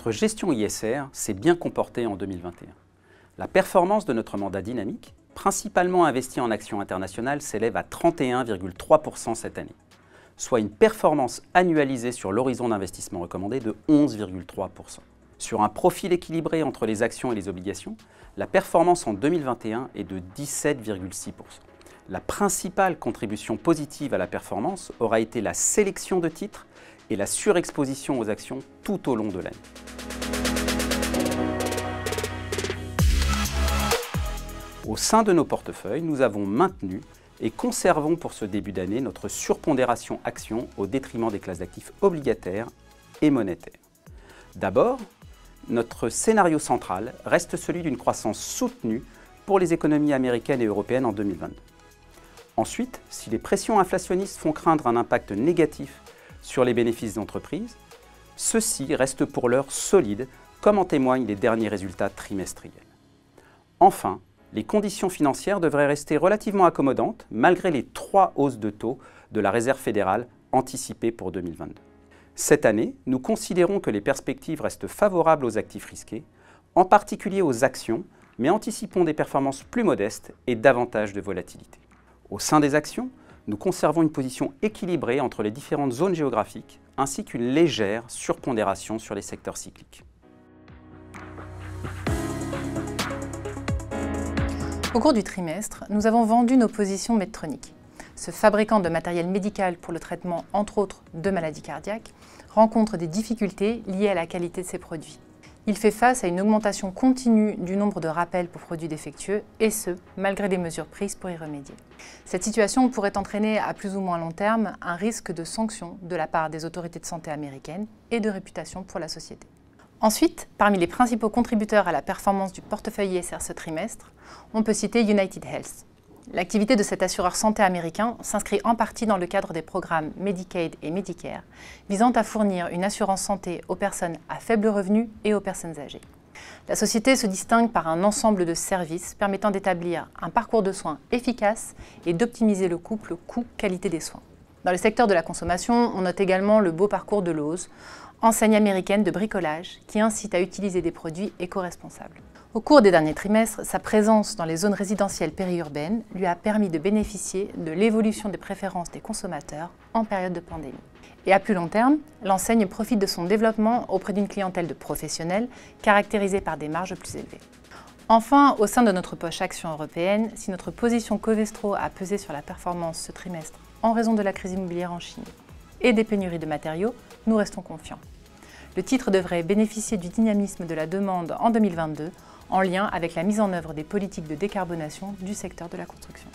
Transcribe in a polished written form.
notre gestion ISR s'est bien comportée en 2021. La performance de notre mandat dynamique, principalement investi en actions internationales, s'élève à 31,3% cette année, soit une performance annualisée sur l'horizon d'investissement recommandé de 11,3%. Sur un profil équilibré entre les actions et les obligations, la performance en 2021 est de 17,6%. La principale contribution positive à la performance aura été la sélection de titres et la surexposition aux actions tout au long de l'année. Au sein de nos portefeuilles, nous avons maintenu et conservons pour ce début d'année notre surpondération actions au détriment des classes d'actifs obligataires et monétaires. D'abord, notre scénario central reste celui d'une croissance soutenue pour les économies américaines et européennes en 2022. Ensuite, si les pressions inflationnistes font craindre un impact négatif sur les bénéfices d'entreprise, ceux-ci restent pour l'heure solides, comme en témoignent les derniers résultats trimestriels. Enfin, les conditions financières devraient rester relativement accommodantes malgré les 3 hausses de taux de la Réserve fédérale anticipées pour 2022. Cette année, nous considérons que les perspectives restent favorables aux actifs risqués, en particulier aux actions, mais anticipons des performances plus modestes et davantage de volatilité. Au sein des actions, nous conservons une position équilibrée entre les différentes zones géographiques, ainsi qu'une légère surpondération sur les secteurs cycliques. Au cours du trimestre, nous avons vendu nos positions Medtronic. Ce fabricant de matériel médical pour le traitement, entre autres, de maladies cardiaques, rencontre des difficultés liées à la qualité de ses produits. Il fait face à une augmentation continue du nombre de rappels pour produits défectueux, et ce, malgré des mesures prises pour y remédier. Cette situation pourrait entraîner à plus ou moins long terme un risque de sanction de la part des autorités de santé américaines et de réputation pour la société. Ensuite, parmi les principaux contributeurs à la performance du portefeuille ISR ce trimestre, on peut citer United Health. L'activité de cet assureur santé américain s'inscrit en partie dans le cadre des programmes Medicaid et Medicare, visant à fournir une assurance santé aux personnes à faible revenu et aux personnes âgées. La société se distingue par un ensemble de services permettant d'établir un parcours de soins efficace et d'optimiser le couple coût-qualité des soins. Dans le secteur de la consommation, on note également le beau parcours de Lowe's, enseigne américaine de bricolage qui incite à utiliser des produits éco-responsables. Au cours des derniers trimestres, sa présence dans les zones résidentielles périurbaines lui a permis de bénéficier de l'évolution des préférences des consommateurs en période de pandémie. Et à plus long terme, l'enseigne profite de son développement auprès d'une clientèle de professionnels caractérisée par des marges plus élevées. Enfin, au sein de notre poche action européenne, si notre position Covestro a pesé sur la performance ce trimestre en raison de la crise immobilière en Chine et des pénuries de matériaux, nous restons confiants. Le titre devrait bénéficier du dynamisme de la demande en 2022 en lien avec la mise en œuvre des politiques de décarbonation du secteur de la construction.